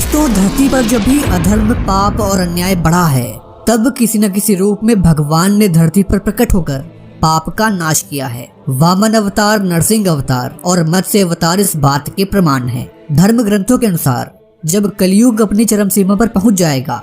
दोस्तों, धरती पर जब भी अधर्म, पाप और अन्याय बढ़ा है, तब किसी न किसी रूप में भगवान ने धरती पर प्रकट होकर पाप का नाश किया है। वामन अवतार, नरसिंह अवतार और मत्स्य अवतार इस बात के प्रमाण हैं। धर्म ग्रंथों के अनुसार जब कलयुग अपनी चरम सीमा पर पहुंच जाएगा,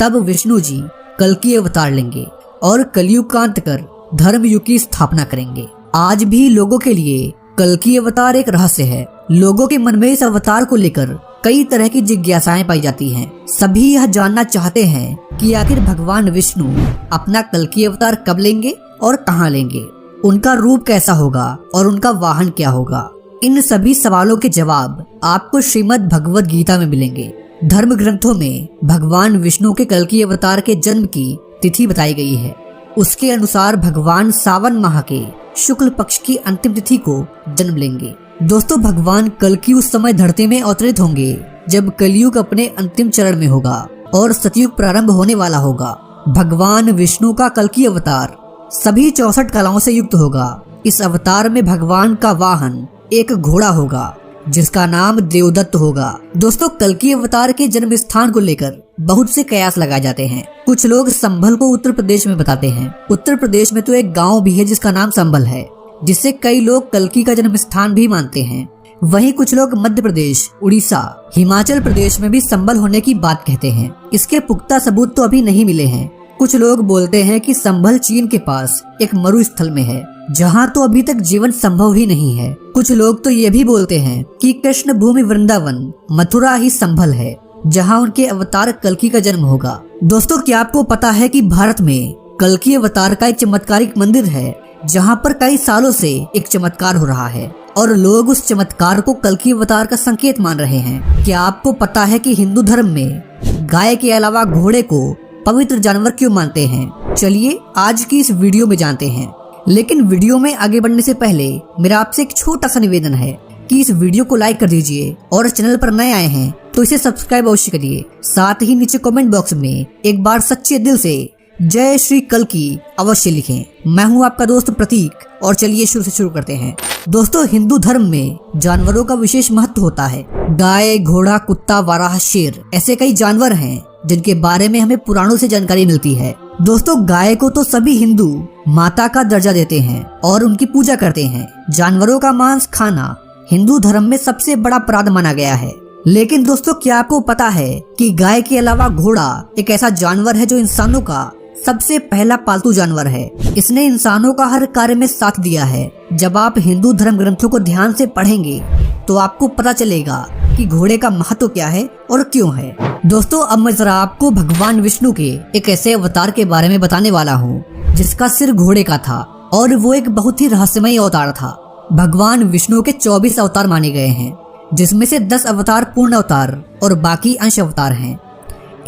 तब विष्णु जी कल्कि अवतार लेंगे और कलयुग का अंत कर धर्म युग की स्थापना करेंगे। आज भी लोगों के लिए कल्कि अवतार एक रहस्य है। लोगों के मन में इस अवतार को लेकर कई तरह की जिज्ञासाएं पाई जाती हैं। सभी यह जानना चाहते हैं कि आखिर भगवान विष्णु अपना कल्कि अवतार कब लेंगे और कहां लेंगे, उनका रूप कैसा होगा और उनका वाहन क्या होगा। इन सभी सवालों के जवाब आपको श्रीमद् भगवद गीता में मिलेंगे। धर्म ग्रंथों में भगवान विष्णु के कल्कि अवतार के जन्म की तिथि बताई गई है। उसके अनुसार भगवान सावन माह के शुक्ल पक्ष की अंतिम तिथि को जन्म लेंगे। दोस्तों, भगवान कल्कि उस समय धरती में अवतरित होंगे जब कलयुग अपने अंतिम चरण में होगा और सतयुग प्रारंभ होने वाला होगा। भगवान विष्णु का कल्कि अवतार सभी 64 कलाओं से युक्त होगा। इस अवतार में भगवान का वाहन एक घोड़ा होगा जिसका नाम देवदत्त होगा। दोस्तों, कल्कि अवतार के जन्म स्थान को लेकर बहुत से कयास लगाए जाते हैं। कुछ लोग संभल को उत्तर प्रदेश में बताते हैं। उत्तर प्रदेश में तो एक गांव भी है जिसका नाम संभल है, जिससे कई लोग कल्कि का जन्म स्थान भी मानते हैं। वहीं कुछ लोग मध्य प्रदेश, उड़ीसा, हिमाचल प्रदेश में भी संभल होने की बात कहते हैं। इसके पुख्ता सबूत तो अभी नहीं मिले हैं। कुछ लोग बोलते हैं कि संभल चीन के पास एक मरुस्थल में है, जहां तो अभी तक जीवन संभव ही नहीं है। कुछ लोग तो ये भी बोलते हैं कि कृष्ण भूमि वृंदावन, मथुरा ही संभल है, जहां उनके अवतार कल्कि का जन्म होगा। दोस्तों, क्या आपको पता है कि भारत में कल्कि अवतार का एक चमत्कारिक मंदिर है, जहां पर कई सालों से एक चमत्कार हो रहा है और लोग उस चमत्कार को कल्कि अवतार का संकेत मान रहे हैं। क्या आपको पता है कि हिंदू धर्म में गाय के अलावा घोड़े को पवित्र जानवर क्यों मानते हैं? चलिए आज की इस वीडियो में जानते हैं। लेकिन वीडियो में आगे बढ़ने से पहले मेरा आपसे एक छोटा सा निवेदन है कि इस वीडियो को लाइक कर दीजिए और चैनल पर नए आए हैं तो इसे सब्सक्राइब अवश्य करिए। साथ ही नीचे कमेंट बॉक्स में एक बार सच्चे दिल से जय श्री कल्कि अवश्य लिखें। मैं हूं आपका दोस्त प्रतीक और चलिए शुरू करते हैं। दोस्तों, हिंदू धर्म में जानवरों का विशेष महत्व होता है। गाय, घोड़ा, कुत्ता, वाराह, शेर ऐसे कई जानवर हैं जिनके बारे में हमें पुराणों से जानकारी मिलती है। दोस्तों, गाय को तो सभी हिंदू माता का दर्जा देते हैं और उनकी पूजा करते हैं। जानवरों का मांस खाना हिंदू धर्म में सबसे बड़ा अपराध माना गया है। लेकिन दोस्तों, क्या आपको पता है कि गाय के अलावा घोड़ा एक ऐसा जानवर है जो इंसानों का सबसे पहला पालतू जानवर है। इसने इंसानों का हर कार्य में साथ दिया है। जब आप हिंदू धर्म ग्रंथों को ध्यान से पढ़ेंगे तो आपको पता चलेगा कि घोड़े का महत्व क्या है और क्यों है। दोस्तों, अब मैं जरा आपको भगवान विष्णु के एक ऐसे अवतार के बारे में बताने वाला हूँ जिसका सिर घोड़े का था और वो एक बहुत ही रहस्यमय अवतार था। भगवान विष्णु के 24 अवतार माने गए हैं, जिसमें से 10 अवतार पूर्ण अवतार और बाकी अंश अवतार हैं।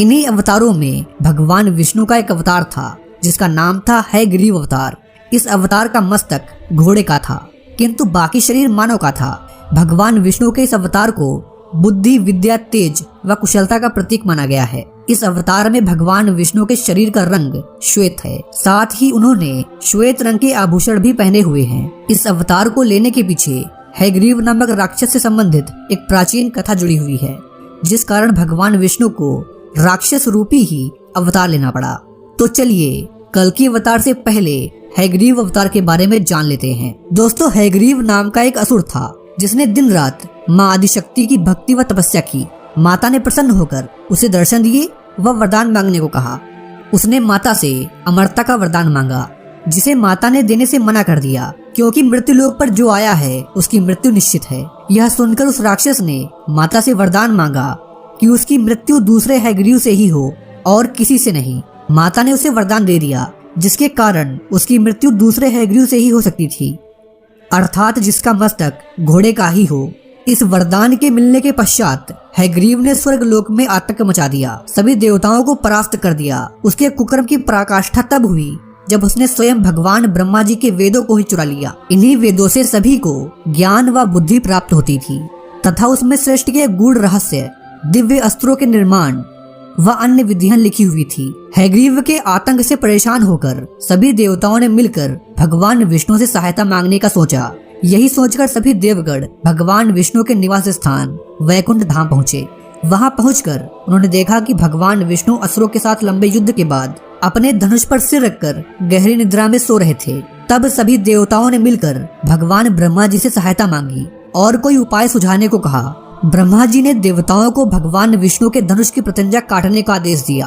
इन्हीं अवतारों में भगवान विष्णु का एक अवतार था जिसका नाम था हयग्रीव अवतार। इस अवतार का मस्तक घोड़े का था किंतु बाकी शरीर मानव का था। भगवान विष्णु के इस अवतार को बुद्धि, विद्या, तेज व कुशलता का प्रतीक माना गया है। इस अवतार में भगवान विष्णु के शरीर का रंग श्वेत है, साथ ही उन्होंने श्वेत रंग के आभूषण भी पहने हुए हैं। इस अवतार को लेने के पीछे हयग्रीव नामक राक्षस से संबंधित एक प्राचीन कथा जुड़ी हुई है, जिस कारण भगवान विष्णु को राक्षस रूपी ही अवतार लेना पड़ा। तो चलिए कल्कि अवतार से पहले हयग्रीव अवतार के बारे में जान लेते हैं। दोस्तों, हयग्रीव नाम का एक असुर था जिसने दिन रात माँ आदिशक्ति की भक्ति व तपस्या की। माता ने प्रसन्न होकर उसे दर्शन दिए व वरदान मांगने को कहा। उसने माता से अमरता का वरदान मांगा, जिसे माता ने देने से मना कर दिया, क्योंकि मृत्यु लोक पर जो आया है उसकी मृत्यु निश्चित है। यह सुनकर उस राक्षस ने माता से वरदान मांगा कि उसकी मृत्यु दूसरे हयग्रीव से ही हो और किसी से नहीं। माता ने उसे वरदान दे दिया, जिसके कारण उसकी मृत्यु दूसरे हयग्रीव से ही हो सकती थी, अर्थात जिसका मस्तक घोड़े का ही हो। इस वरदान के मिलने के पश्चात हयग्रीव ने स्वर्ग लोक में आतंक मचा दिया, सभी देवताओं को परास्त कर दिया। उसके कुकर्म की पराकाष्ठा तब हुई जब उसने स्वयं भगवान ब्रह्मा जी के वेदों को ही चुरा लिया। इन्हीं वेदों से सभी को ज्ञान व बुद्धि प्राप्त होती थी तथा उसमें सृष्टि के गूढ़ रहस्य, दिव्य अस्त्रों के निर्माण व अन्य विधियां लिखी हुई थी। हयग्रीव के आतंक से परेशान होकर सभी देवताओं ने मिलकर भगवान विष्णु से सहायता मांगने का सोचा। यही सोचकर सभी देवगण भगवान विष्णु के निवास स्थान वैकुंठ धाम पहुँचे। वहां पहुंचकर उन्होंने देखा कि भगवान विष्णु असुरों के साथ लंबे युद्ध के बाद अपने धनुष पर सिर रखकर गहरी निद्रा में सो रहे थे। तब सभी देवताओं ने मिलकर भगवान ब्रह्मा जी से सहायता मांगी और कोई उपाय सुझाने को कहा। ब्रह्मा जी ने देवताओं को भगवान विष्णु के धनुष की प्रत्यंचा काटने का आदेश दिया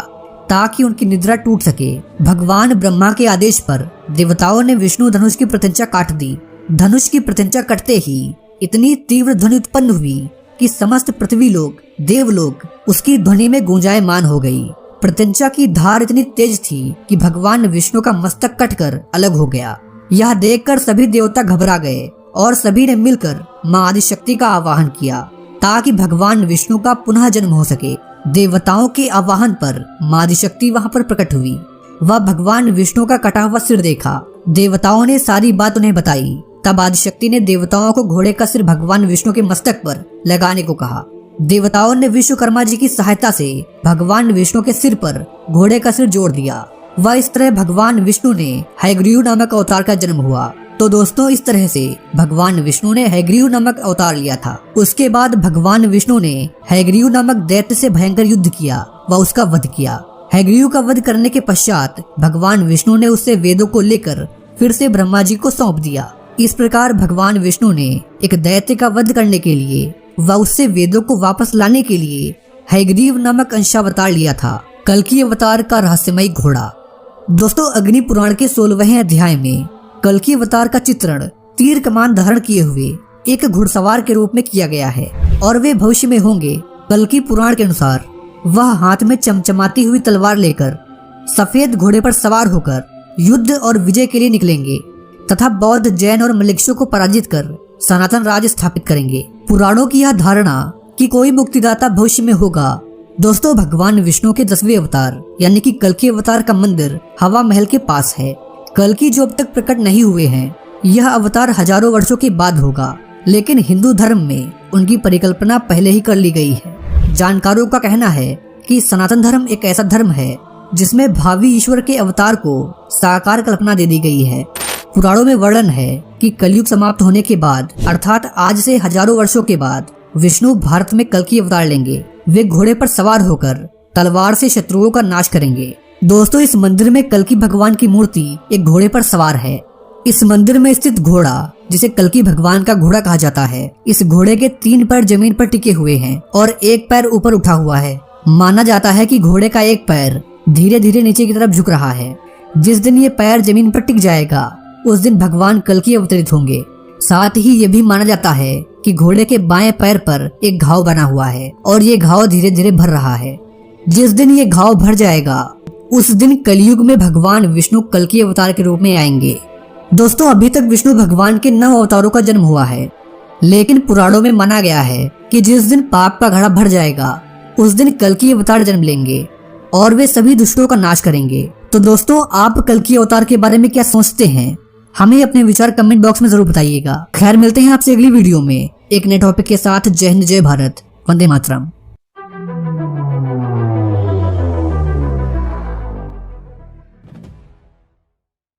ताकि उनकी निद्रा टूट सके। भगवान ब्रह्मा के आदेश पर देवताओं ने विष्णु धनुष की प्रत्यंचा काट दी। धनुष की प्रत्यंचा कटते ही इतनी तीव्र ध्वनि उत्पन्न हुई कि समस्त पृथ्वी लोग, देवलोक उसकी ध्वनि में गूंजायमान हो गई। प्रत्यंचा की धार इतनी तेज थी कि भगवान विष्णु का मस्तक कटकर अलग हो गया। यह देखकर सभी देवता घबरा गए और सभी ने मिलकर मां आदिशक्ति का आवाहन किया ताकि भगवान विष्णु का पुनः जन्म हो सके। देवताओं के आवाहन पर मां आदिशक्ति वहां पर प्रकट हुई। वह भगवान विष्णु का कटा हुआ सिर देखा। देवताओं ने सारी बात उन्हें बताई। तब आदिशक्ति ने देवताओं को घोड़े का सिर भगवान विष्णु के मस्तक पर लगाने को कहा। देवताओं ने विश्वकर्मा जी की सहायता से भगवान विष्णु के सिर पर घोड़े का सिर जोड़ दिया। वह इस तरह भगवान विष्णु ने हयग्रीव नामक अवतार का जन्म हुआ। तो दोस्तों, इस तरह से भगवान विष्णु ने हयग्रीव नामक अवतार लिया था। उसके बाद भगवान विष्णु ने हयग्रीव नामक दैत्य से भयंकर युद्ध किया व उसका वध किया। हयग्रीव का वध करने के पश्चात भगवान विष्णु ने उससे वेदों को लेकर फिर से ब्रह्मा जी को सौंप दिया। इस प्रकार भगवान विष्णु ने एक दैत्य का वध करने के लिए व उससे वेदों को वापस लाने के लिए हयग्रीव नामक अंशावतार लिया था। कल्कि अवतार का रहस्यमयी घोड़ा। दोस्तों, अग्नि पुराण के 16वें अध्याय में कल्कि अवतार का चित्रण तीर कमान धारण किए हुए एक घुड़सवार के रूप में किया गया है और वे भविष्य में होंगे। कल्कि पुराण के अनुसार वह हाथ में चमचमाती हुई तलवार लेकर सफेद घोड़े पर सवार होकर युद्ध और विजय के लिए निकलेंगे तथा बौद्ध, जैन और मलेच्छों को पराजित कर सनातन राज्य स्थापित करेंगे। पुराणों की यह धारणा कि कोई मुक्तिदाता भविष्य में होगा। दोस्तों, भगवान विष्णु के 10वें अवतार यानी कि कल्कि अवतार का मंदिर हवा महल के पास है। कल्कि जो अब तक प्रकट नहीं हुए हैं, यह अवतार हजारों वर्षों के बाद होगा, लेकिन हिंदू धर्म में उनकी परिकल्पना पहले ही कर ली गई है। जानकारों का कहना है कि सनातन धर्म एक ऐसा धर्म है जिसमें भावी ईश्वर के अवतार को साकार कल्पना दे दी गई है। पुराणों में वर्णन है कि कलयुग समाप्त होने के बाद अर्थात आज से हजारों वर्षों के बाद विष्णु भारत में कल्कि अवतार लेंगे। वे घोड़े पर सवार होकर तलवार से शत्रुओं का नाश करेंगे। दोस्तों, इस मंदिर में कल्कि भगवान की मूर्ति एक घोड़े पर सवार है। इस मंदिर में स्थित घोड़ा, जिसे कल्कि भगवान का घोड़ा कहा जाता है, इस घोड़े के 3 पैर जमीन पर टिके हुए हैं और एक पैर ऊपर उठा हुआ है। माना जाता है कि घोड़े का एक पैर धीरे धीरे नीचे की तरफ झुक रहा है। जिस दिन ये पैर जमीन पर टिक जाएगा उस दिन भगवान कल्कि अवतरित होंगे। साथ ही ये भी माना जाता है कि घोड़े के बाएं पैर पर एक घाव बना हुआ है और ये घाव धीरे धीरे भर रहा है। जिस दिन ये घाव भर जाएगा उस दिन कलयुग में भगवान विष्णु कल्कि अवतार के रूप में आएंगे। दोस्तों, अभी तक विष्णु भगवान के 9 अवतारों का जन्म हुआ है, लेकिन पुराणों में माना गया है कि जिस दिन पाप का घड़ा भर जाएगा उस दिन कल्कि अवतार जन्म लेंगे और वे सभी दुष्टों का नाश करेंगे। तो दोस्तों, आप कल्कि अवतार के बारे में क्या सोचते हैं? हमें अपने विचार कमेंट बॉक्स में जरूर बताइएगा। खैर, मिलते हैं आपसे अगली वीडियो में एक नए टॉपिक के साथ। जय हिंद, जय भारत, वंदे मातरम।